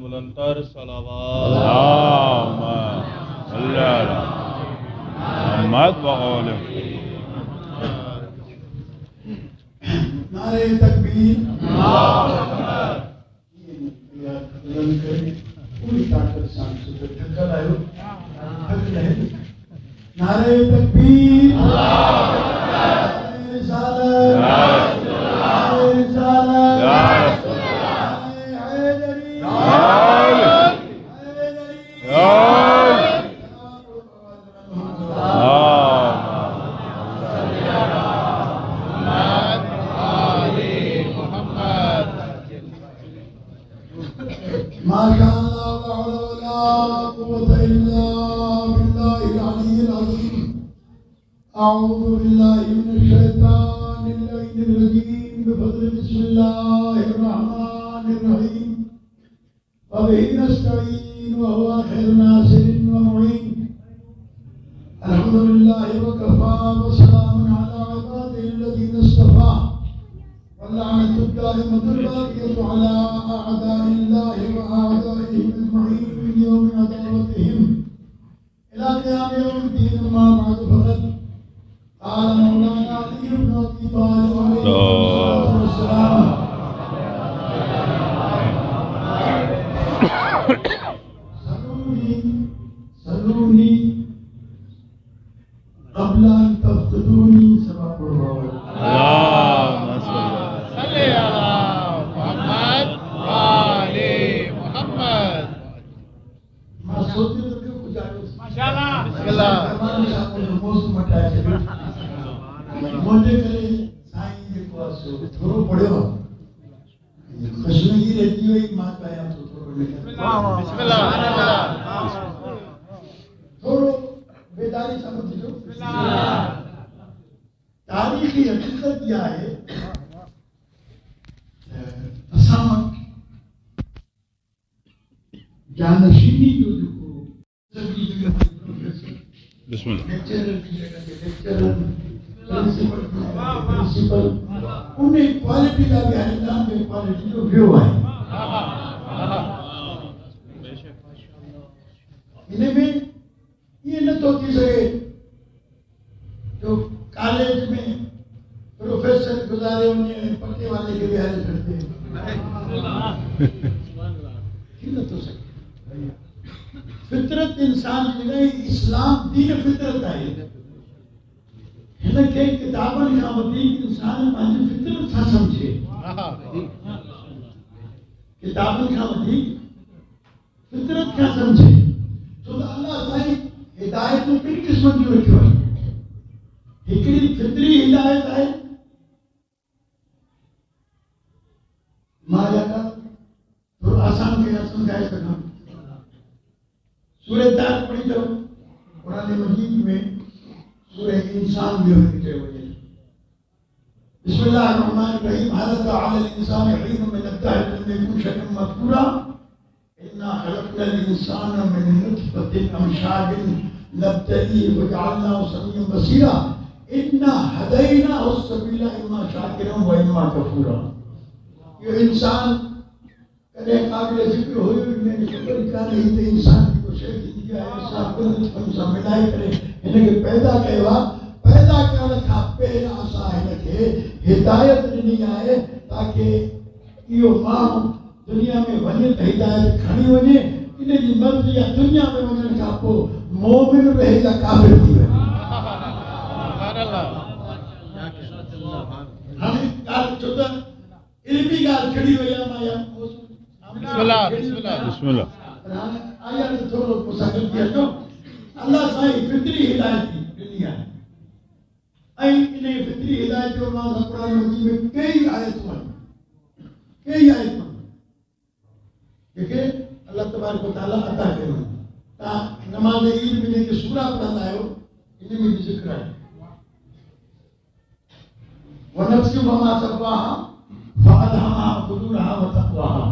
بلند تر صلوات اللهم صل علی محمد و آل نعرہ تکبیر، پوری طاقت سان سے تھکا لائو تھک رہے نعرہ تکبیر، أعوذ بالله من الشيطان اللعين الرجيم بفضل بسم الله الرحمن الرحيم وبه نستعين وهو خير ناصر ومعين الحمد لله وكفى وسلام على عباده الذين اصطفى واللعنة الدائمة الباقية على أعداء الله وأعدائهم أجمعين من يوم عداوتهم إلى قيام يوم الدين. ما بعد فقد قال مولانا علي بن ابي طالب عليه الصلاه والسلام سلوني قبل ان تفقدوني سبب الروح. اللهم صل صلی علی محمد آل محمد. ما سوچے تو کیوں کچھ آئے ماشاءاللہ بسم اللہ. مجھے کرے سائیں یہ کواسو تھوڑو پڑے ہو کشمیری رہتی ہوئی ماں کا یا تو تھوڑو لکھا بسم اللہ بسم اللہ. تھوڑو بیداری سمجھ جو تاریخی حقیقت کیا ہے تسامت جانشینی جو دیکھو سبھی جگہ بسم اللہ. لیکچرر پرنسپل انہیں کوالٹی کا بھی نام کے کوالٹی جو ویو ہے انہیں میں یہ نہ تو کی سکے جو کالج میں پروفیسر گزارے انہیں پکے والے کے بھی حالت کرتے ہیں یہ نہ تو سکے. فطرت انسان جنہیں اسلام دین فطرت آئی کہ کتاباں کا مدین انسان پانچ فطرت تھا سمجھے کتاباں کا مدین فطرت کیا سمجھے تو اللہ صحیح ہدایت تو کئی قسم کی رکھو ہے ہکڑی فطری ہدایت ہے مایا کا تو آسان کے سمجھائے سکنا سورہ دار پڑھی جاؤ قرآن مجید میں سورہ انسان بھی ہونے کے وجہ بسم اللہ الرحمن الرحیم حالت علی الانسان حین من الدهر لم يكن شيئا مذكورا انا خلقنا الانسان من نطفة امشاج نبتليه وجعلناه سميعا بصيرا انا هديناه السبيل اما شاكرا واما كفورا. یہ انسان کدے قابل ذکر ہوئے میں نے شکر کیا نہیں تھے انسان کو شہد دیا ایسا کل ہم ملائی کرے انہیں پیدا کہوا پیدا کیا رکھا پہلا آسا ہے کہ ہدایت نہیں آئے تاکہ یہ ماں دنیا میں بنے تو ہدایت کھڑی ہونے انہیں جی مرضی یا دنیا میں بنے کا پو مومن رہے یا کافر بھی ہے. ہمیں کال چودہ علمی گال کھڑی ہوئی آیا بسم اللہ بسم اللہ بسم اللہ. آیا تو تھوڑا مساکل کیا جو اللہ صحیح فطری ہدایت کی دنیا ہے انہیں فطری ہدایت جو اللہ قرآن مجید میں کئی آیت ہوئے دیکھیں اللہ تبارک و تعالیٰ عطا کرنا تا نماز عید میں کہ سورہ پڑھتا ہے انہیں میں بھی ذکر ہے وَنَفْسِ وَمَا سَوَّاهَا فَأَلْهَمَهَا فُجُورَهَا وَتَقْوَاهَا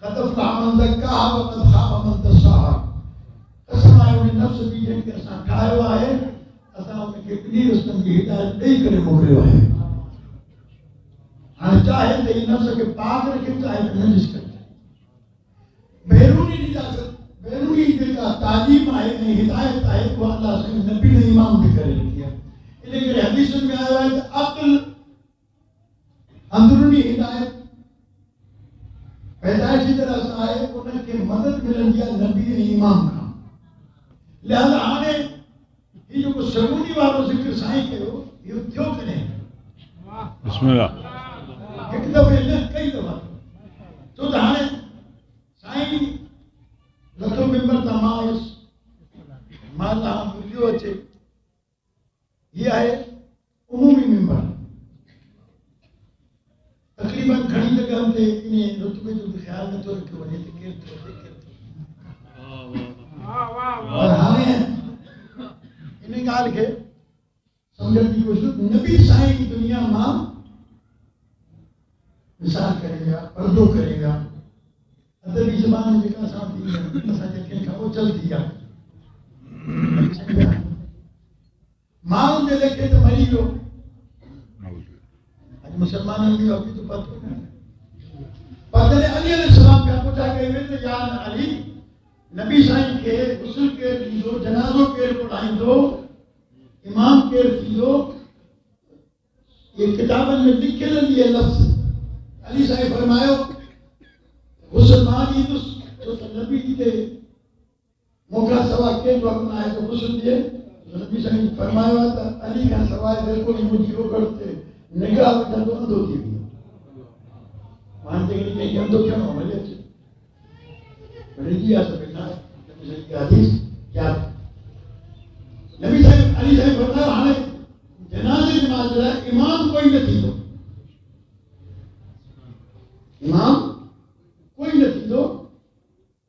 قَدْ أَفْلَحَ مَنْ زَكَّاهَا وَقَدْ خَابَ مَنْ دَسَّاهَا. قسم ہے انہیں نفس بھی جن کے اساں ٹھائے ہوا ہے اساں ان کے اتنی رستم کی ہدایت نہیں کرے موکلے ہوا ہے ہاں چاہے تو یہ نفس کے پاک رکھے چاہے تو نجس کرے تعلیم ہے ہدایت ہے وہ اللہ سے نبی نے امام بھی کرے کیا لیکن حدیث میں آیا ہے کہ عقل اندرونی ہدایت پیدائشی طرح سے آئے انہیں کے مدد ملن دیا نبی نے امام کا لہذا آنے یہ جو کو سرمونی والوں ذکر سائیں کے ہو یہ کیوں کریں بسم اللہ ایک دفعہ نہیں کئی دفعہ تو دہانے سائیں لطو ممبر تمائز مالا ملیو اچھے یہ آئے عمومی ممبر تقریباً گھڑی جگہ ہم دے انہیں رتبے جو بھی خیال میں تو رکھے ہونے تھے کیر اور ہمیں انہیں گال کے سمجھن کی کوشش نبی سائیں کی دنیا ماں مثال کرے گا پردو کرے گا ادبی زبان میں جکا صاحب دی ہے مسا جکن کا وہ چل دیا ماں دے لکھے تو مری لو آج مسلمانوں بھی ہوگی تو پتہ پتہ علی علیہ السلام کیا پوچھا کہ میں یا علی نبی سائیں کے غسل کے دیدو جنازوں کے پڑھائیں دو امام کے دیدو یہ کتابن میں لکھے لیے لفظ علی صاحب فرمایا غسل مانی تو نبی دے موقع سوا کے جو اپنا ہے تو غسل دیے نبی صاحب فرمایا تھا علی کا سوائے بالکل مجھے وہ کرتے نگاہ میں تو اندھو دی ہوئی مانتے کہ نہیں اندھو کیوں ہو ملے اچھے بڑی جی آتا بیٹھا نبی صاحب کی حدیث کیا نبی صاحب علی صاحب فرمایا ہمیں جنازے نماز جرا امام کوئی نہ تھی دو امام کوئی نہ تھی دو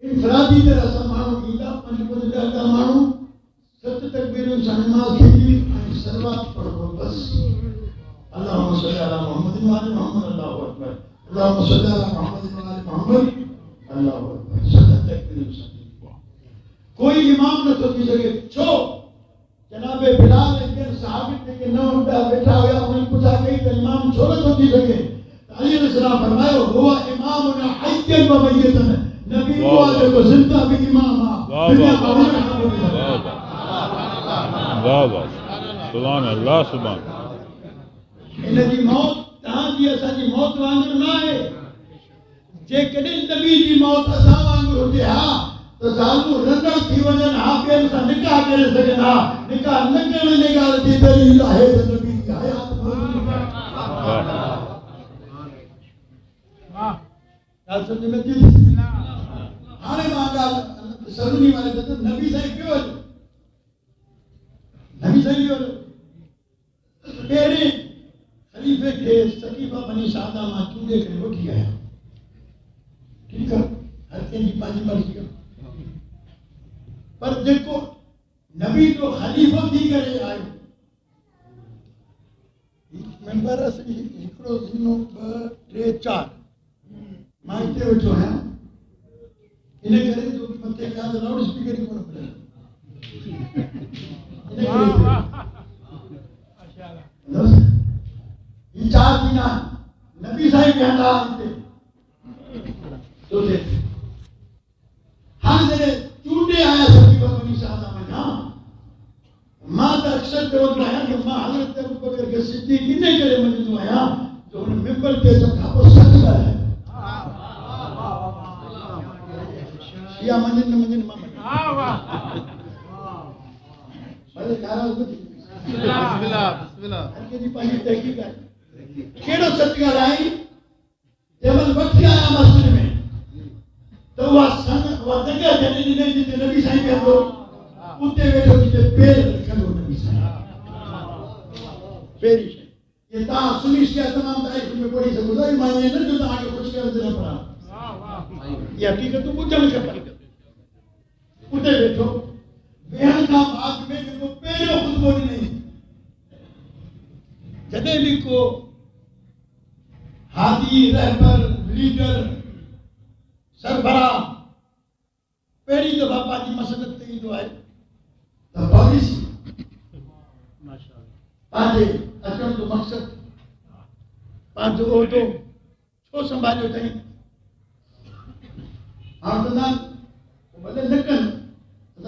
انفرادی طرح سا مانو کیتا پنج پنج کا مانو ست تکبیروں سے نماز کی سلوات پڑھو بس اللہم صلی علی محمد وعلی محمد اللہ اکبر اللہم صلی علی محمد وعلی محمد اللہ اکبر ست تکبیروں سے کوئی امام نہ تو کی سکے چھو جناب بلال ایک صحابی کے نام پہ بیٹھا ہوا انہیں پوچھا کہ امام چھو نہ تو کی سکے علی علیہ السلام فرمایا ہوا امامنا حیّن و میتن نبی کو آجے تو زندہ بھی امام دنیا سبحان اللہ سبحان انہیں دی موت تہاں دی ایسا دی موت وانگر نہ ہے جے کدیں نبی دی موت ایسا وانگر ہوتے ہاں تو ظالمو رنگل تھی وجن ہاں پیر سا نکاح کرے سکنا نکاح نکلنے نگال دی دلیل ہے نبی کی حیات کال سمجھ میں تھی آنے مانگا سرونی والے کہتے ہیں نبی صاحب کیوں ہے نبی صاحب کیوں ہے پہلے خلیفے کے سقیفہ بنی سعدہ ماں چودے کرے وہ کیا ہے ٹھیک ہے ہر کہیں کی پانچ مرضی کا پر دیکھو نبی تو خلیفہ تھی کرے آئے ممبر اصلی ہکڑو دنوں ٹرے چار مانگتے ہوئے جو ہیں انہیں کرے جو پتے کہاں تو لاؤڈ سپیکر ہی کون پڑے یہ چار دینا نبی صاحب کہنا آتے تو دے ہاں دے چونڈے آیا سبھی کو بنی سعدہ میں نا ماں تا اکثر کرو دلایا کہ ماں حضرت ابو بکر کے صدیق انہیں کرے مجھے دلایا جو انہیں ممبر کے جب کھاپو سچ کا ہے یا منجن منجن مامن بھلے کارا ہوگا بسم اللہ بسم اللہ ہر کے جی پانی تحقیق ہے کیڑو سچ کا لائی جبل وقت آیا مسجد میں تو وہ سنگ وہ دگا جنے جنے جتے نبی صاحب کے دو اتے بیٹھو جتے پیر رکھن ہو نبی صاحب پیری یہ تا سنیش کیا تمام تاریخ میں پڑھی سکو دائی معنی ہے نا جو تا آگے خوش کر دینا پڑا یہ حقیقت تو کچھ جمع کر اتے بیٹھو بیان کا بات میں کہ وہ پہلے خود بولی نہیں جدے بھی کو ہادی رہبر لیڈر سربراہ پہلی دفعہ پاکی مسلط تھی جو آئے تو پالیسی پانچے اچھا تو مقصد پانچ عہدوں چھو سنبھالے ہوتے ہیں آمدنان بلے نکن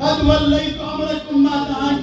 قد وليت امركم ما تهاجي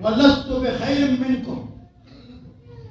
ولست بخير منكم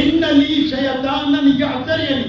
ان لي شيطانا يعتريني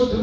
چھوڑ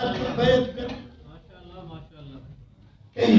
اچ بیعت کر کہیں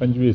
25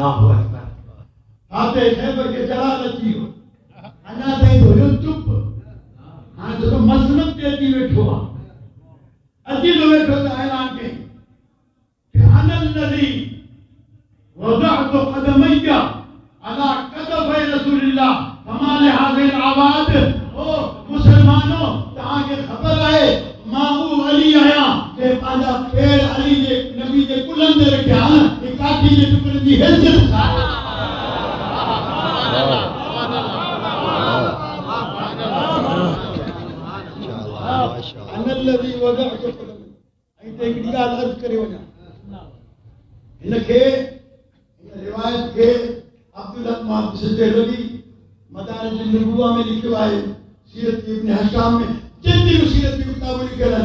اللہ اکبر آتے خیبر کے جلال اچھی ہو انا دے دو جو چپ ہاں جو مسلط دیتی بیٹھو اچھی لو بیٹھو تو اعلان کے کہ انا الذی وضعت قدمی على قدم رسول اللہ فما لهذه العباد او مسلمانوں تاں کے خبر آئے ماں علی آیا کہ پاندا پھر علی دے نبی دے کلن دے رکھیا ایک کاٹھی دے ٹکڑے دی حیثیت ان الذي وضعت قدم ایت ایک دی ڳالھ عرض کرے وڃا ان کے روایت کے عبداللہ صدیقی مدارج النبوہ میں لکھا ہے سیرت ابن حشام میں جتنی سیرت کی کتاب لکھا ہے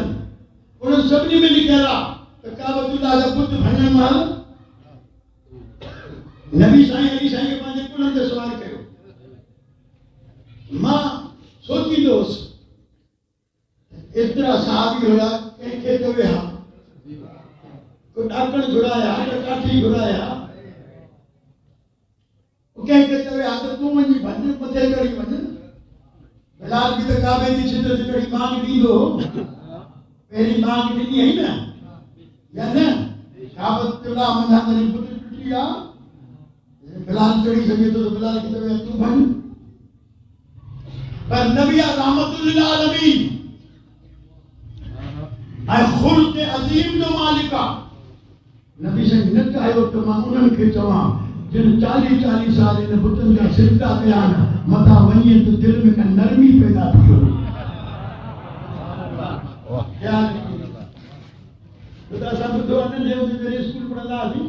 انہوں سبنی میں لکھا ہے کہ کعبۃ اللہ کا بت بھنن مال نبی سائیں علی سائیں کے پانچ کلن دے سوال کرو ماں سوچی دوست اس طرح صحابی ہوا کہیں کھیت ہوئے ہاں کوئی ڈاکن جھڑایا کوئی کاٹھی جھڑایا وہ کہیں کہتے ہوئے آتا تو منجی بھنن مدھے کری بھنن بلال کی تو کعبے دی چھتر سے کڑی مانگ دی دو پہلی مانگ دی ہے نا یا نا کعبۃ اللہ مندہ نے پتر ٹوٹیا بلال چڑی سکے تو بلال کی تو تو بھن پر نبی رحمت للعالمین اے خلق عظیم جو مالکہ نبی سے نت آئے وہ تمام انہوں کے تمام جن 40 سال ان بتن کا سجدہ بیان متا ونی تو دل میں کا نرمی پیدا تھی ہو کیا خدا صاحب تو ان لے میرے اسکول پڑھا تھی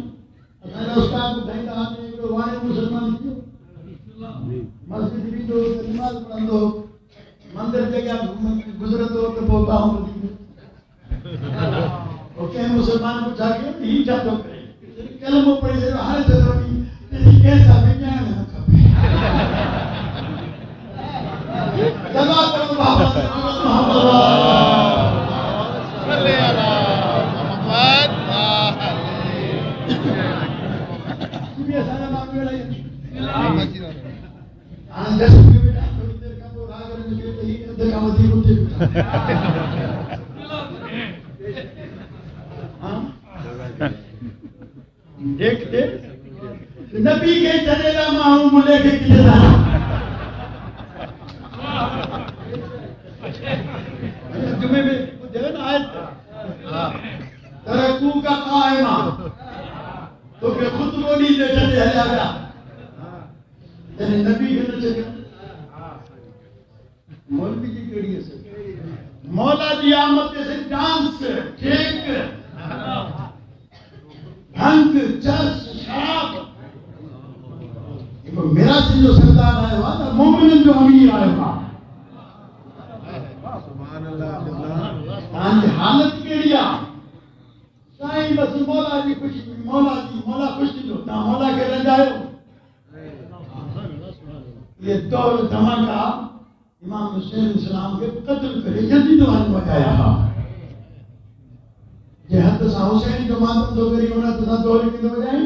انا استاد کو بھیجا آنے کو وانے مسلمان تھے مسجد بھی تو نماز پڑھندو مندر جگہ گزرتو تو وہ باہوں اوکے مسلمان کو جا کے ہی جاتو کرے کلمہ پڑھی دے ہر ضروری تیری کیسا بجان ہے جزا کرو محمد صلی اللہ محمد یہ سارا معاملہ ہے آن دس کے بیٹا تھوڑی دیر کا تو راگ رنگ کے ہی اندر کا مدی ہوتے دیکھتے نبی کے چلے گا معلوم ملے کے کلے گا جمعے میں دیکھا نا آیت ترکو کا قائمہ تو کہ خود بولی دے چلے ہلیا گیا یعنی نبی کے چلے گا مولوی کی کڑی ہے سر مولا دی آمد جیسے ڈانس ٹھیک بھنگ چرس شراب میرا سے جو سردار آئے ہوا تھا مومن جو امیر آئے ہوا آنجھ حالت کیڑیا سائیں بس مولا جی خوشی مولا خوشی جو نا مولا کے رہ جائے یہ دور دھماکہ امام حسین السلام کے قتل کرے جلدی تو آج بجایا یہ حد سا حسین جو ماتم دو کری ہونا تو نہ دور کی تو بجائیں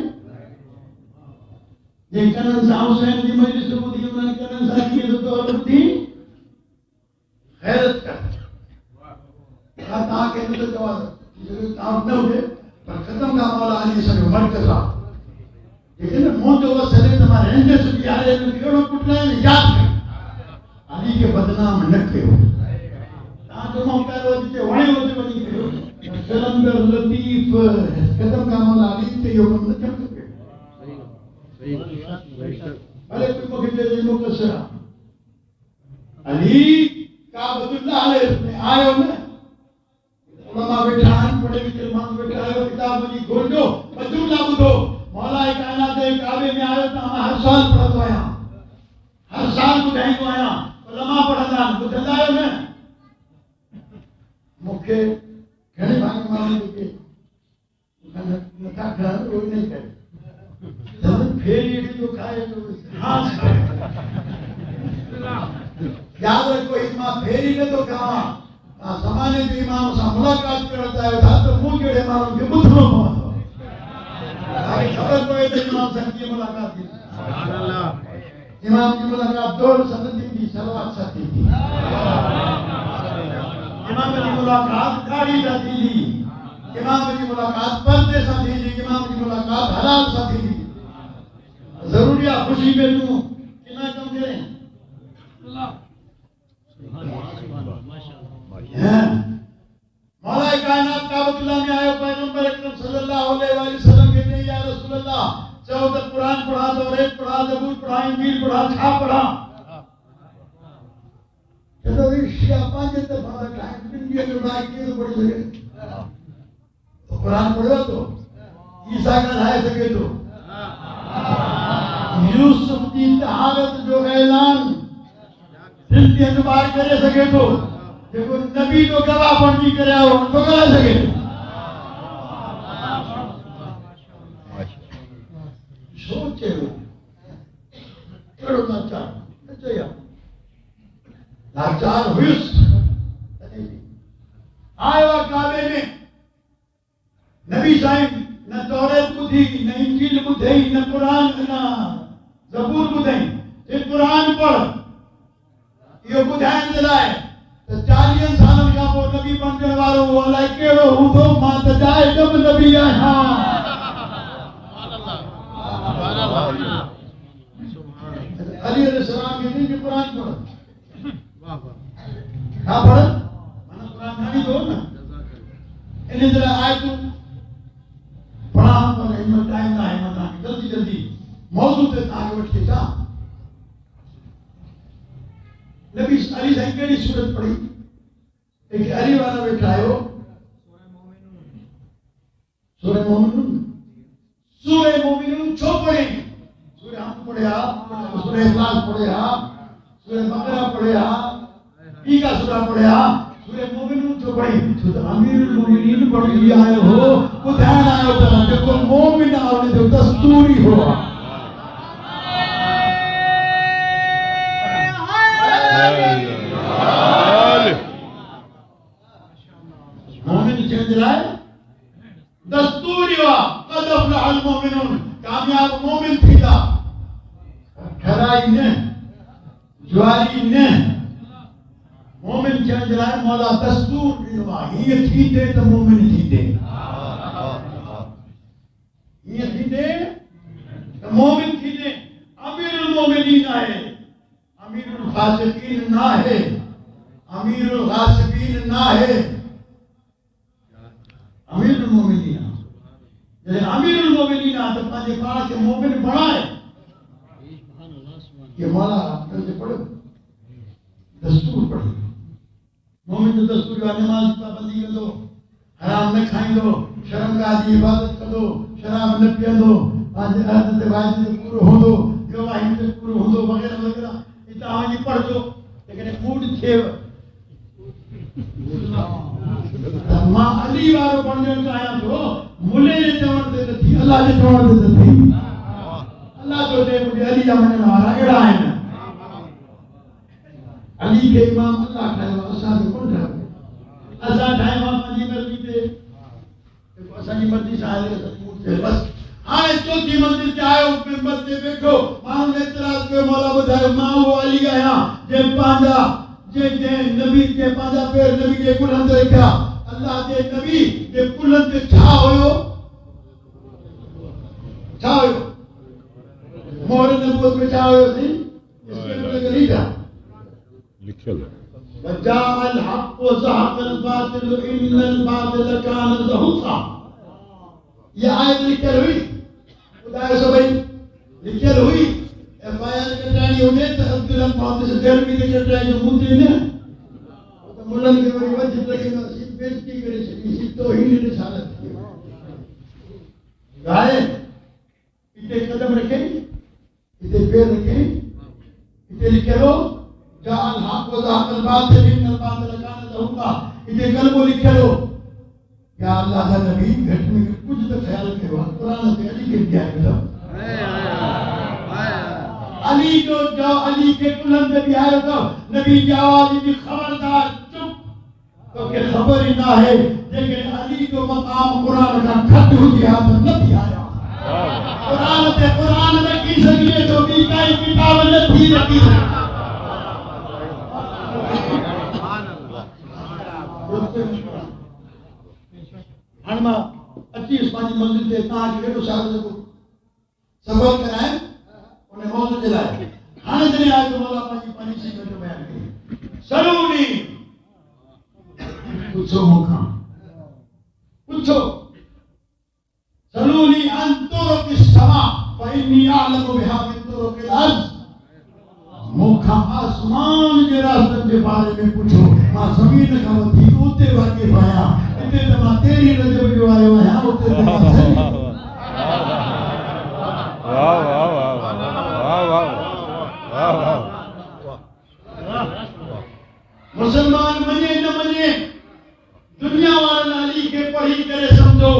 یہ کنن سا حسین کی مجلس کو دی انہوں نے کنن سا کی تو دور دی خیرت کر تاکہ تو جواب آپ نہ ہوئے پر ختم کا مولا علی سے مرکز آ لیکن موت ہوا سلے تمہارے ہنجے سے بھی آئے ہیں کیڑوں کٹنا ہے یاد کر علی کے بدنام نکے ہو تاں جو موقع ہوا جیتے وائے ہوتے بنی کرو سلندر لطیف ختم کا مولا علی تے یہ کم نہ کر سکے بھلے کوئی مکھلے دے مقصرہ علی کعبۃ اللہ علیہ آئے ہو نا علماء بیٹھان پڑھے بھی علمان بیٹھائے ہو کتاب مجھے گھوڑو بجو لا بدھو مولا کائنات کعبے میں آئے تو ہر سال پڑھا تو آیا ہر سال کو کہیں کو آیا علماء پڑھا تھا کچھ اللہ ہے نا مکھے گھنے بھاگ مارنے کے نتا گھر کوئی نہیں کرے جب پھیری جو کھائے تو ہاتھ کھائے یاد رکھو امام پھیری نے تو کہا زمانے کے امام سے ملاقات کرتا ہے تھا تو منہ کے امام کے بدھوں میں خبر پڑے تو امام صاحب کی ملاقات کی امام کی ملاقات دور سنتی کی سلوات ساتھی تھی امام کی ملاقات گاڑی ساتھی تھی امام کی ملاقات پردے ساتھی تھی امام کی ملاقات حلال ساتھی تھی ضروری ہے خوشی میں تو کتنا کم کریں مولا کائنات کعبۃ اللہ میں آئے پیغمبر اکرم صلی اللہ علیہ وآلہ وسلم کہتے ہیں یا رسول اللہ چاہو تو قرآن پڑھا توریت پڑھا زبور پڑھا انجیل پڑھا چھاپ پڑھا کہتا ہے شیعہ پانچ تے پڑھا ٹائم انڈیا میں بڑھائی کیے تو پڑھ سکے تو قرآن پڑھا تو عیسیٰ کا رائے سکے تو یوسف کی طہارت جو اعلان دل کے اعتبار کرے سکے تو دیکھو نبی تو گواہ پڑھنی کرے ہو تو کرے سکے سوچے ہو کرو لاچار لاچار ہوئیس آئے وہاں کعبے میں نبی صاحب نہ توریت بدھی نہ انجیل بدھی نہ قرآن نہ زبور بدھی یہ قرآن پڑھ یہ بدھائن دلائے تو 40 سالوں کا وہ نبی بن جانے والوں وہ اللہ کیڑو ہوں تو ماں تجائے جب نبی آئے ہاں علی علیہ السلام کہتے ہیں کہ قرآن پڑھ کہاں پڑھ مانا قرآن کھانی دو نا انہیں ذرا آئے تو پڑھا پر ہمت ٹائم نہ ہمت آنے جلدی جلدی موضوع تے آگے بڑھ کے جا نبی علی صاحب کیڑی صورت پڑھی ایک علی والا بیٹھا ہے سورہ مومنون چھو پڑھیں گے سورہ ہم پڑھے آپ سورہ اخلاص پڑھے آپ سورہ بقرہ پڑھے آپ ای کا سورہ پڑھے آپ سورہ مومنون چھو پڑھیں تو امیر المومنین پڑھ لیا آئے ہو وہ دھیان آئے ہوتا ہے کہ مومن آنے جو دستوری ہوا مومن چینج لائے دستوری ہوا قد افلح المومنون کامیاب مومن تھی دا کھرائی نے جواری نے مومن چینج لائے مولا دستور ہوا یہ تھی دے تو مومن تھی دے یہ تھی دے تو مومن تھی دے امیر المومنین آئے امیر الفاسقین نہ ہے امیر الغاصبین نہ ہے امیر المومنین جیسے امیر المومنین تو پانچے پاڑا کے مومن بڑھائے کہ مولا کل سے پڑھو دستور پڑھو مومن تو دستور کا نماز پابندی کر دو حرام نہ کھائیں دو شرم کا دی عبادت کر دو شراب نہ پیا دو پانچ عادت واجب پورے ہو دو گواہی سے پورے ہو دو وغیرہ وغیرہ اتنا پڑھ دو لیکن موڈ تھے ماں علی وارو پڑھنے کا آیا تو ملے نے چوڑ دیتے تھی اللہ نے چوڑ دیتے تھی اللہ تو دے مجھے علی جامنے مارا اڑا ہے نا علی کے امام اللہ کھائے وہ اصحاب کون تھا اصحاب ڈھائی امام علی مرضی تھے اصحاب مرضی سے آئے بس آئے چوتھی منزل کے آئے اوپر مدتے بیٹھو ماں نے اعتراض کے مولا بدھائے ماں وہ علی گیا جے پانجا جے نبی کے پانجا پیر نبی کے کلن دے کیا اللہ دے نبی کے کلن دے چھا ہوئے مہر نبوت میں چھا ہوئے تھی اس کے لئے نہیں تھا لکھے لو وَجَاءَ الْحَقُّ وَزَهَقَ الْبَاطِلُ إِنَّ الْبَاطِلَ كَانَ زَهُوقًا یہ آیت لکھر ہوئی خدا سو بھائی لکھر ہوئی ایف آئی آر کٹانی ہوگی تو عبداللہ محمد سے دیر بھی لکھر رہے جو مونتے ہیں تو ملن کے بڑی وجہ لگے گا سید بیشتی کرے سکتی سید توہین رسالت کی گائے اتنے قدم رکھیں اتنے پیر رکھیں اتنے لکھر ہو جا الحق و ذاق الباطل ان الباطل کان زہوقا اتنے قلبوں لکھر ہو یا اللہ کا نبی گھٹ میں کچھ تو خیال کے وقت قرآن سے علی کے کیا ہے علی جو علی کے کلن میں بھی آئے تو نبی کی آواز بھی خبردار چپ تو کہ خبر ہی نہ ہے لیکن علی جو مقام قرآن کا کھٹ ہو گیا تو نبی آیا قرآن رکھی سکیے تو بھی کئی کتاب نتھی رکھی ہن ماں اچھی اس پانچ مسجد دے کانچ ویڈو صاحب کو سفر کرائیں انہیں موضوع دلائے ہن جنے آج مولا پانی سی میں بیان کی سلونی پوچھو موقع پوچھو سلونی ان طرق السماء فإنی اعلم بها من طرق الارض موقع آسمان کے راستن کے بارے میں پوچھو ماں زمین کا وطی اوتے واقع پایا اتنے تمہاں تیری رجب جو آئے ہوئے ہیں اوتے تمہاں سلی مسلمان مجھے نہ مجھے دنیا والا نالی کے پڑھی کرے سمجھو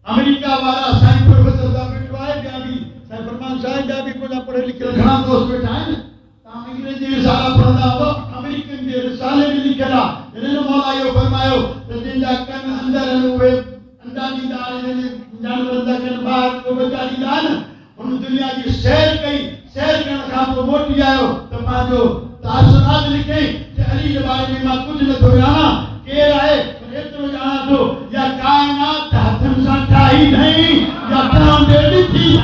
امریکہ والا سائن پروفیسر صاحب بیٹھو آئے بیا بھی سائن فرمان صاحب بیا بھی کو نہ پڑھے لکھے گھنا دوست بیٹھا ہے نا تاہم انگریزی رسالہ پڑھنا ہو امریکن کے رسالے میں لکھلا جنہوں مولا یہ فرمایو جن جا کن اندر ہوئے اندازی دار جانور اندر کن باہر کو بچا دی دان ان دنیا کی سیر کئی سیر کرنے کا کو موٹی آئے تو پانچو تاثرات لکھیں کہ علی کے بارے میں ماں کچھ نہ تو جانا کہہ رہا ہے اتنا جانا تو یا کائنات ہتھن سا ٹھائی نہیں یا ٹھان دے دی تھی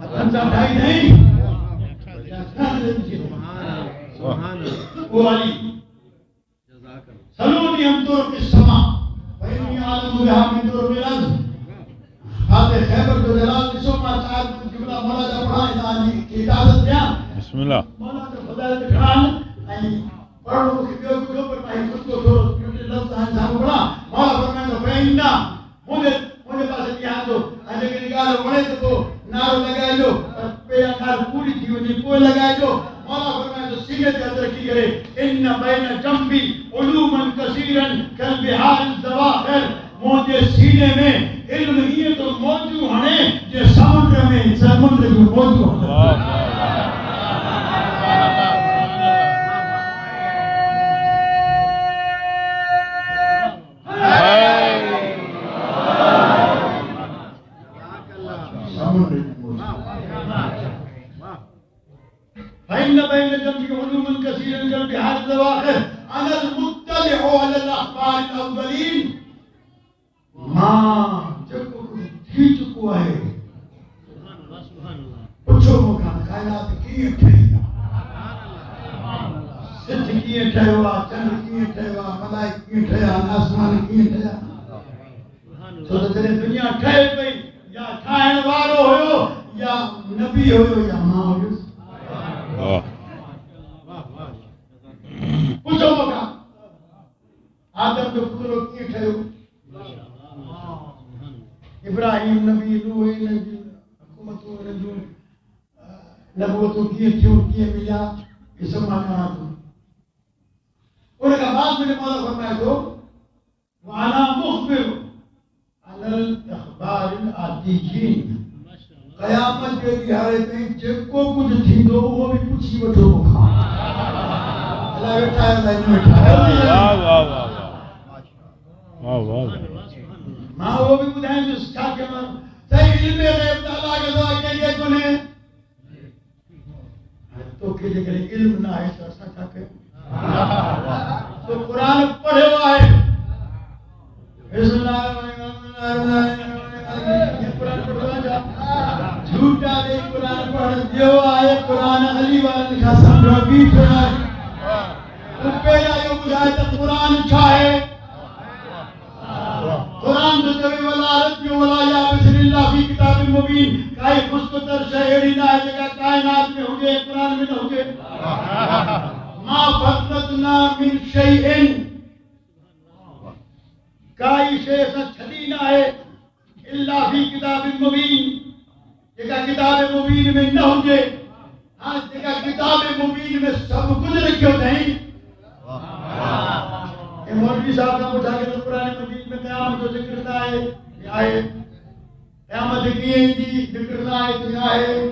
ہتھن سا ٹھائی نہیں یا ٹھان دے دی تھی وہ علی سلونی ہم طرق السماء فإنی عالم بها من طرق الارض فاتح خیبر جو جلال نسو ما چاہت جملہ مولا جا پڑھائیں دانی کی اجازت دیا بسم اللہ مولا جا فضائل دکھان پڑھو کہ بیو کو پر پائی خود کو چھوڑو کیونکہ لفظ آئیں صاحب پڑھا مولا فرمائیں تو فإننا مجھے پاس اتیان دو آجے کے نگالو بڑے تو نارو لگائی جو پیرا کار پوری تھی انہیں کوئی لگائی جو مولا فرمائے تو سینے پہ ترقی کرے ان بین جنبی علوما کثیرا کالبحار الزواخر مجھے سینے میں علم یہ تو موجود ہیں جو سمندر میں موجود ہیں فإن بين جنبك علوما كثيرا كالبحار الزواخر أنا المطلع على الأخبار الأولين ماں جب کو تھی چکو ہے پوچھو مکان کائنات کی ٹھہی ست کی ٹھہوا چند کی ٹھہوا ملائک کی ٹھہوا آسمان کی ٹھہوا تو تیرے دنیا ٹھہر پئی یا ٹھائن وارو ہوئو یا نبی ہوئو یا ماں ہوئو پوچھو مکان آدم جو پتروں کی ٹھہو ابراہیم نبی نوح نبی حکومتوں نبی نبوتوں کی کیوں کیے ملا یہ سب مانا تو انہیں کہا بعد میں نے مولا فرمایا تو وَعَنَا مُخْبِرُ عَنَا الْأَخْبَارِ الْعَدِيجِينَ قیامت کے دیہارے میں جب کو کچھ تھی دو وہ بھی پوچھی بٹھو مکھا اللہ بیٹھا ہے اللہ بیٹھا ہے واہ واہ ماں وہ بھی بدھائیں جو سکھا کے ماں صحیح علم غیب تعالیٰ کے دعا کہیں کنے تو کہ جگر علم نہ ہے تو سکھا کے تو قرآن پڑھے ہوا ہے بسم اللہ یہ قرآن پڑھوا جا جھوٹا دے قرآن پڑھ دیو آئے قرآن علی والا لکھا سمجھو بیٹ رہا ہے تو پہلا یہ بدھائے تو قرآن چھاہے قرآن تو جبی والا رجی والا یا بسر اللہ فی کتاب مبین کائی خستتر شہری نہ ہے جگہ کائنات میں ہو گئے قرآن میں نہ ہو گئے ما فرطنا من شیئن کائی شیئ سا چھلی نہ ہے اللہ فی کتاب مبین جگہ کتاب مبین میں نہ ہو گئے ہاں جگہ کتاب مبین میں سب کچھ رکھے ہوتے ہیں یہ مولوی صاحب کا اٹھا کے تو قرآن مجید میں قیامت کو ذکر نہ ہے یہ آئے قیامت کی ہے جی ذکر نہ ہے تو یہ آئے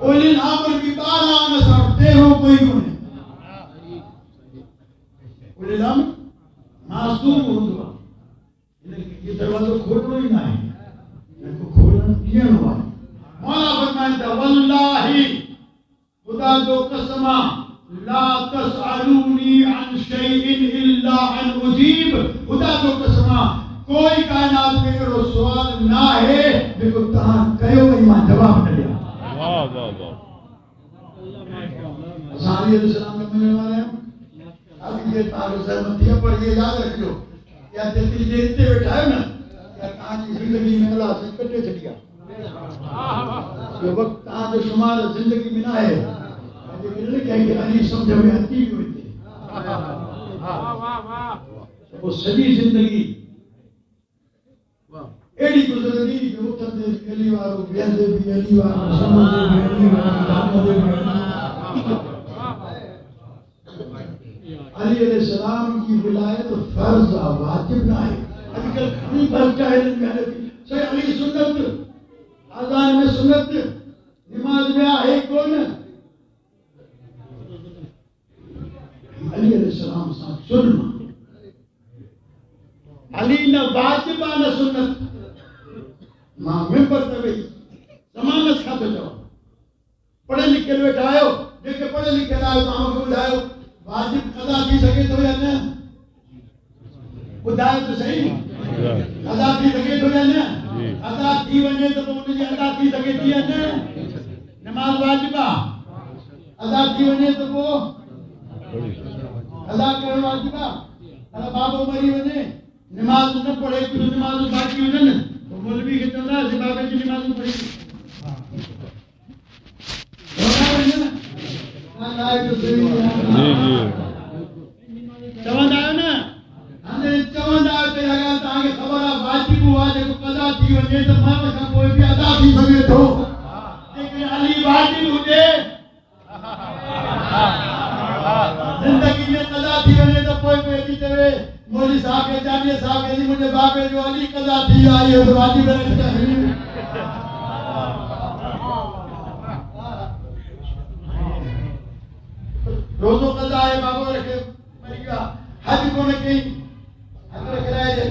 اولی الامر کی 12 نسر 13 کوئی نہیں اولی الامر معصوم ہوتا یہ دروازہ کھولنا ہی نہ ہے ان کو کھولنا کیا ہوا ہے مولا فرمائتا واللہ خدا جو قسمہ لا تسألونی عن شیء الا ان اجیب خدا جو قسمہ کوئی کائنات میں کرو سوال نہ ہے لیکن تہاں کہو ایمان جواب نہ دیا واہ واہ واہ علیہ السلام میں ملنے والے ہیں اب یہ تعارض احمدیہ پر یہ یاد رکھو یا دل دیتے بیٹھا ہے نا یا کہاں کی زندگی میں اللہ سے کٹے چڑیا یہ وقت کہاں جو شمار زندگی میں نہ ہے لیکن کہیں کہ علی سمجھے میں حتی بھی ہوئی تھی وہ صدی زندگی ایڈی گزردی جو وقت دے علی وارو بیندے بھی علی وارو سمجھے بھی علی وارو دامدے بھی علی علیہ السلام کی ولایت فرض واجب نہ ہے ابھی کل کھانی بس جاہل میں آنے تھی صحیح علی سنت آزان میں سنت نماز میں آئے کون علی علیہ السلام صاحب سننا علی نہ واجب نہ سنت ماں ممبر تبھی زمانت کھاتے جاؤ پڑھے لکھے لوگ آئے ہو دیکھے پڑھے لکھے آئے تو ہم کو بلائے ہو واجب قضا کی سکے تو یا نہ بدائے تو صحیح قضا کی سکے تو یا نہ قضا کی وجہ تو انہیں ادا کی سکے تو یا نہ نماز واجبہ ادا کی وجہ تو وہ ادا کرنے واجبہ اگر باب عمری وجہ نماز نہ پڑھے تو نماز باقی وجہ نا تو مولوی کے چندہ سے بابے کی نماز پڑھی چوند آئے نا ہمیں چوند آئے تو اگر تاکہ خبر واجب ہوا جب قضا تھی وجہ تو ماں کا کوئی بھی ادا تھی سکے تو لیکن علی واجب ہوتے زندگی میں قضا تھی وجہ تو کوئی دیتے ہوئے مولی صاحب کے جانیے صاحب کے مجھے باپے جو علی قضا تھی آئی ہے تو واجب رکھتا ہے روزو قضا ہے بابو رکھے مریگا حج کو نہ کہیں حج رکھ رہا ہے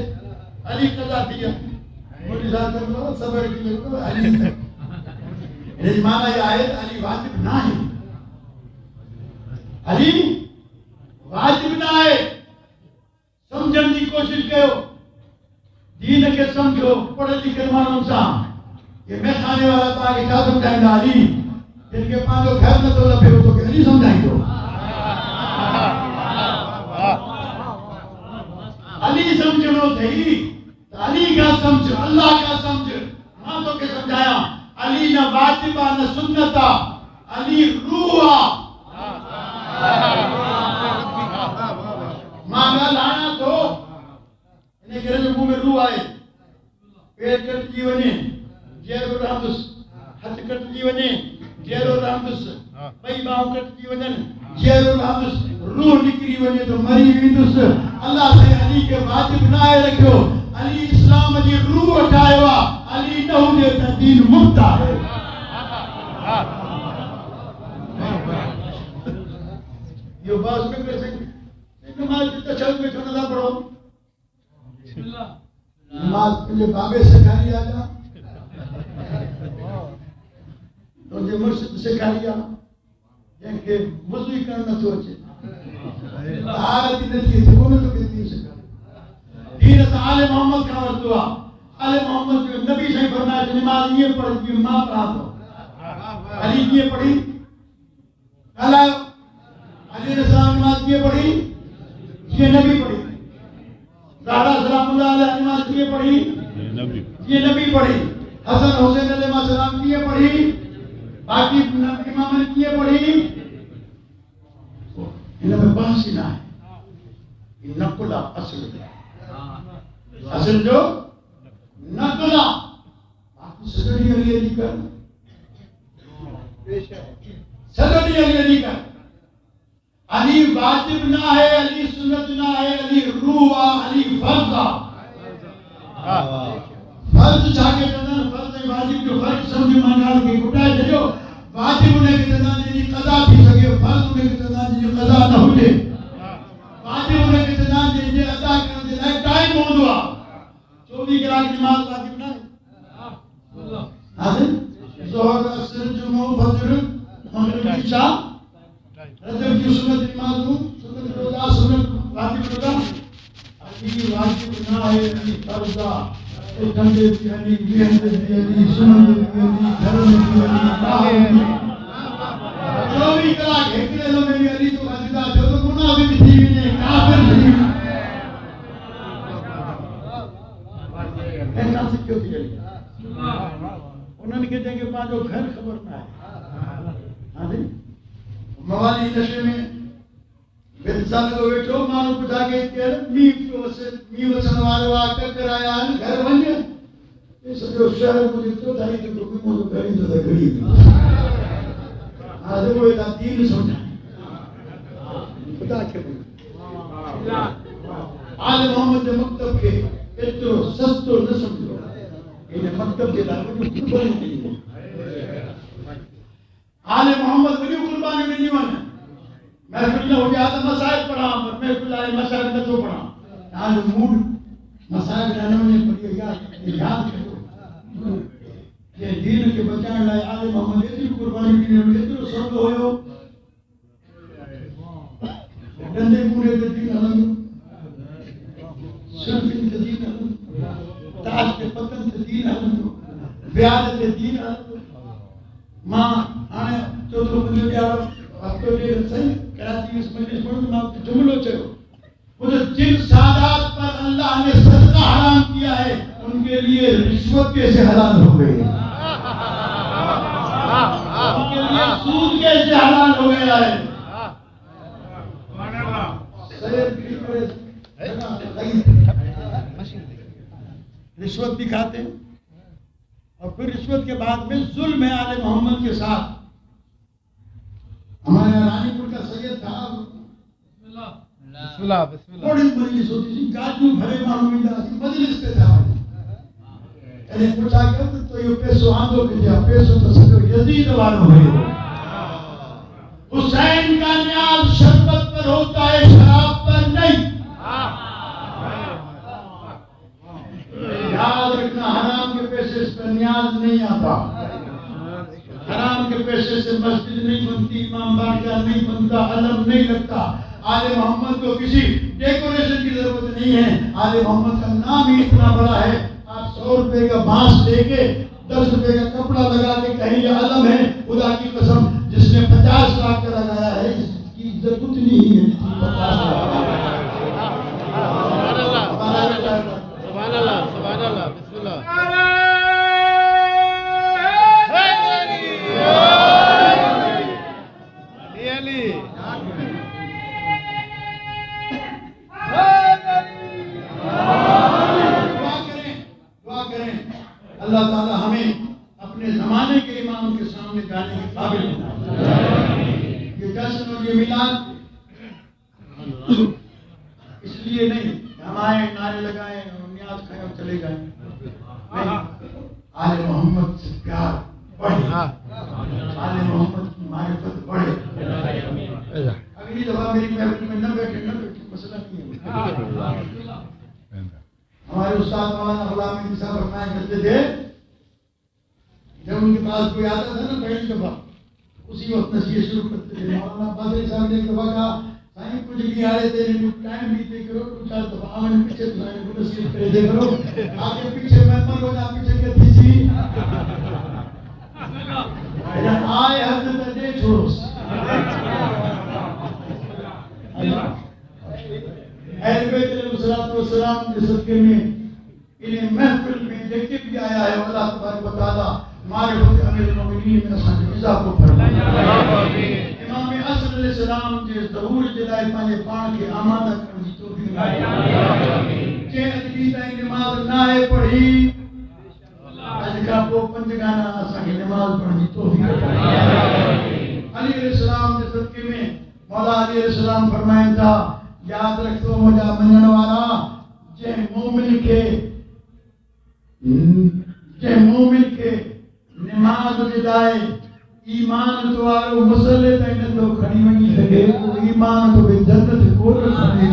علی قضا دیا مولی صاحب کرنا صبر کی لئے علی یہ معنی یہ آیت علی واجب نہ ہے علی واجب نہ ہے سمجھن کی کوشش کرو دین کے سمجھو پڑھے لکھے مانو سا یہ میں کھانے والا تھا کہ کیا سمجھائیں گا علی جن کے پانچوں گھر نہ تو لپے ہو تو کہ علی سمجھائیں گے علی سمجھنو تھی علی کا سمجھ اللہ کا سمجھ ماں تو کہ سمجھایا علی نہ واجبہ نہ سنتا علی روحا ماں گا لانا تو انہیں کہ رجبو میں روح آئے پیٹ کٹ جیونے جیر الرحمدس حج کٹ جیونے جیر الرحمدس بھائی باؤں کٹ جیونے جیر الرحمدس روح نکری ونے تو مری ویدس اللہ سے علی کے واجب نہ آئے رکھو علی اسلام علی روح اٹھائے ہوا علی نہو دیتا دین مکتا ہے یہ باز میں کر سکتے نماز کی تشہد میں چھوڑا نہ پڑھو نماز پہلے بابے سے کھاری آجا تو مرشد سے کھاری آجا جن کے وضوئی کرنا سوچے طہارت نتیجے سے وہ تو کہتی ہے دین سے آل محمد کا ورتوا آل محمد جو نبی سے فرمایا کہ نماز یہ پڑھ کی ماں پڑھا تو علی یہ پڑھی علی علیہ السلام نماز یہ پڑھی یہ نبی پڑھی زہرا سلام اللہ علیہ نماز یہ پڑھی یہ نبی پڑھی حسن حسین علیہ السلام یہ پڑھی باقی امام نے یہ پڑھی انہوں میں بحث ہی نہ ہے نقلہ اصل اصل جو نقلہ صدری علی علی کر صدری علی علی کر علی واجب نہ ہے علی سنت نہ ہے علی روح علی فرض فرض چاہے کرنا فرض واجب جو فرض سمجھ منال کے گٹائے جو واجب ہونے کے تنان جی قضا تھی سکے فرض ہونے کے تنان جی قضا نہ ہوجے واجب ہونے کے تنان جی ادا کرنے دے لائے ٹائم ہو دعا 24 کلاک نماز واجب نہ ہے حاضر ظہر عصر جمعہ فجر مغرب عشاء رجب کی سنت نماز ہوں سنت روزہ سنت واجب روزہ علی واجب نہ ہے فرضہ کندے کی علی بیہند کی علی سنت کی علی دھرم کی علی باہر کی 24 کلاک ہکڑے لو میں بھی علی تو خجدہ جو تو منافق تھی نے کافر تھی ایسا سے کیوں تھی علی انہوں نے کہتے ہیں کہ ماں جو گھر خبر نہ ہے موالی نشے میں انسان کو بیٹھو مانو پٹھا کے می وسن والو آکر کرایا گھر بنجے یہ سجو شہر مجھے تو دائی تو کوئی موضوع کریں تو غریب آدھے وہ ایک دین سمجھا خدا کے بول آل محمد مکتب کے اترو سستو نہ سمجھو انہیں مکتب کے داروں کو قربانی نہیں ہے آل محمد بنی قربانی میں نہیں وانا محفل نہ ہو گیا تو مسائل پڑھا محفل آئے مسائل نہ تو پڑھا یہاں جو موڈ مسائل رہنے میں پڑھی یاد کرو یہ دین کے بچانے لائے آل محمد اتنی قربانی کی نہیں اتنی سرد ہوئے ہو گندے پورے کے دین علم صرف ان کے دین علم تاج کے پتن کے دین علم بیاد کے دین علم ماں آنے چودھر بندے بیارو اب تو یہ صحیح کراچی اس مجلس پڑھو تو میں آپ جملو چلو وہ جن سادات پر اللہ نے صدقہ حرام کیا ہے ان کے لیے رشوت کیسے حلال ہو گئی ان کے لیے سود کیسے حلال ہو گیا ہے رشوت بھی کھاتے ہیں اور پھر رشوت کے بعد میں ظلم ہے آل محمد کے ساتھ ہمارے رانی پور کا سید تھا بسم اللہ بڑی مجلس ہوتی تھی گاجو بھرے معلومی تھا مجلس پہ تھا انہیں پوچھا کہ تو یہ پیسو آندھو کے جا پیسو تو سکو یزید والوں ہوئے حسین کا نیاز شربت پر ہوتا ہے شراب پر نہیں یاد رکھنا حرام کے پیسے اس پر نیاز نہیں آتا حرام کے پیسے سے مسجد نہیں بنتی امام بارگاہ نہیں بنتا علم نہیں لگتا آل محمد کو کسی ڈیکوریشن کی ضرورت نہیں ہے آل محمد کا نام ہی اتنا بڑا ہے آپ 100 روپے کا بانس لے کے 10 روپے کا کپڑا لگا کے کہیں یہ علم ہے خدا کی قسم جس نے 50 لاکھ کا لگایا ہے اس کی عزت اتنی ہی ہے سبحان اللہ سبحان اللہ بسم اللہ علی دعا کریں اللہ تعالی ہمیں اپنے زمانے کے امام کے سامنے جانے کے قابل بنائے یہ جشن اور یہ میلاد اس لیے نہیں ہم آئے نعرے لگائیں اور نیاز کھائیں اور چلے گئے آل محمد سے پیار بڑھے آل محمد کی معرفت بڑھے اگلی دفعہ میری محفل میں نہ بیٹھے مسئلہ نہیں ہے ہمارے استاد مولانا غلام احمد صاحب فرمایا کرتے تھے جب ان کے پاس کوئی آتا تھا نا پہلی دفعہ اسی وقت نصیحت شروع کرتے تھے مولانا فاضل صاحب نے ایک دفعہ کہا سائیں کچھ بھی آ رہے تھے ٹائم بیتے کرو 2-4 دفعہ آمن پیچھے سائیں کو نصیحت کرے دے کرو آگے پیچھے میں مر ہو جا پیچھے کرتی سی آئے حضرت دے چھوڑو اہل بیت علیہ السلام کے صدقے میں انہیں محفل میں دیکھے بھی آیا ہے اللہ تبارک و تعالی معرفت امیر المومنین میں اسان عزا کو فرمائے امام عصر علیہ السلام کے ظہور جلائے پانے پان کے آمادہ کرنے کی توفیق کہ ادبی تائیں نماز نائے پڑھی آج کا وہ پنجگانا اسان کی نماز پڑھنے کی توفیق علی علیہ السلام کے صدقے میں مولا علی علیہ السلام فرمائیں تھا یاد رکھو مجھا منن والا جے مومن کے نماز جدائے ایمان تو آرو مسئلے تین تو کھڑی ونی لگے تو ایمان تو بے جنت کو رسنے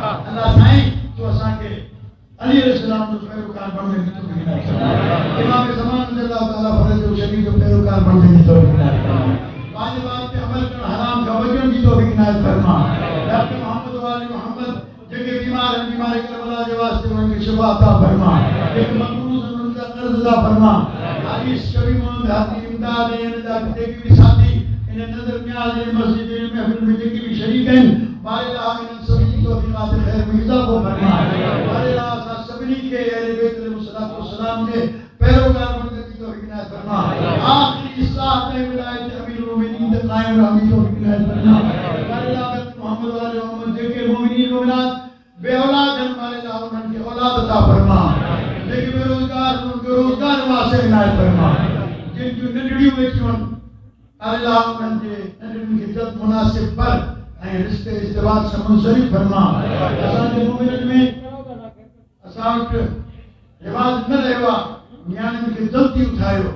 اللہ سائیں تو اساں کے علی علیہ السلام تو پیروکار بننے کی توفیق عطا فرمائے امام زمان رضی اللہ تعالیٰ فرض و شریف جو پیروکار بننے کی توفیق عطا فرمائے واجبات پہ عمل کرنا حرام کا بچن کی توفیق عنایت فرمائے ڈاکٹر محمد والی محمد جگہ بیمار ہیں بیماری کربلا کے واسطے ان کی شفا عطا فرمائے ایک مقروض ان کا قرض عطا فرمائے حدیث شبی محمد حدیث امداد ہیں ان کا دیکھ بھی ساتھی انہیں نظر نیاز ہیں مسجد محفل میں جگہ بھی شریک ہیں بارے اللہ ان سبھی توفیقات خیر میں اضافہ فرمائے بارے اللہ سبھی کے اہل بیت علیہ السلام کے پیروکار بننے کی توفیق عنایت فرمائے آخری ساتھ میں ولایت امیر المومنین قائم رحمی توفیق عنایت فرمائے بارے اللہ محمد والے محمد جگہ مومنین مومنات بے اولاد ہیں بارے اللہ ان کی اولاد عطا فرمائے جگہ بے روزگار ان کے روزگار واسع عنایت فرمائے جن جو نڈڑی ہوئے چون اللہ ان کے نڈڑی کی جد مناسب پر رشتے ازدواج سے منصرف فرما اسان کے مومنین میں اسان کے رواج نہ رہوا نیان کے جلدی اٹھائیو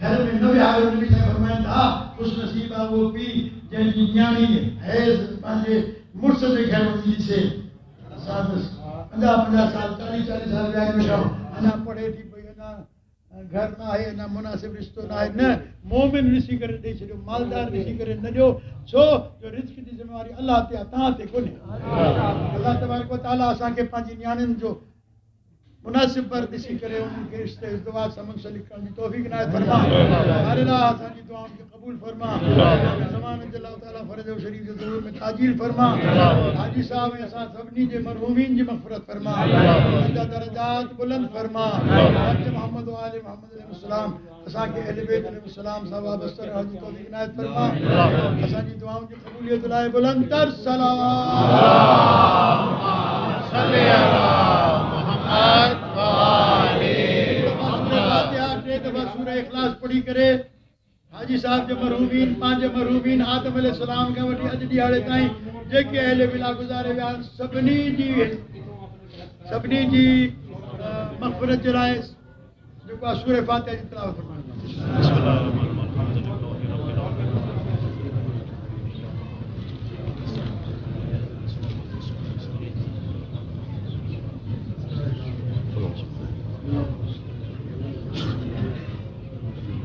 گھر میں نبی آئے نبی صاحب فرمائیں تھا خوش نصیبہ وہ بھی جن کی نیانی حیض پانچے مرسد گھر میں سے اسان 50 سال 40 سال بیائی میں جاؤ انا پڑھے تھی کوئی انا گھر نہ ہے نہ مناسب رشتہ نہ ہے نہ مومن رسی کرے دے چھو مالدار رسی کرے نہ جو سو جو رزق دی ذمہ داری اللہ تے عطا تے کونے اللہ تبارک و تعالی اساں کے پانچ نیانن جو مناسب پر دسی کرے ان کے رشتے ازدواج سے منسلک کرنے کی توفیق عنایت فرما ہر اللہ اساں کی دعاؤں کے قبول فرما زمان اللہ تعالی فرض و شریف کے ظہور میں تاجیل فرما حاجی صاحب اساں سبنی دے مرحومین جی مغفرت فرما اللہ درجات بلند فرما حضرت محمد و آل محمد علیہ السلام اساں کے اہل بیت علیہ السلام صاحب وابستہ حاجی توفیق عنایت فرما اساں کی دعاؤں کی قبولیت لائے بلند تر سلام صلی سورہ اخلاص پڑھی کرے حاجی صاحب جو مرحومین پانچ مرحومین آدم علیہ السلام کا وٹی اج دیہاڑے تائیں جے اہل بلا گزارے بیان سبنی جی مغفرت جلائے جو سورہ فاتحہ کی تلاوت فرمائے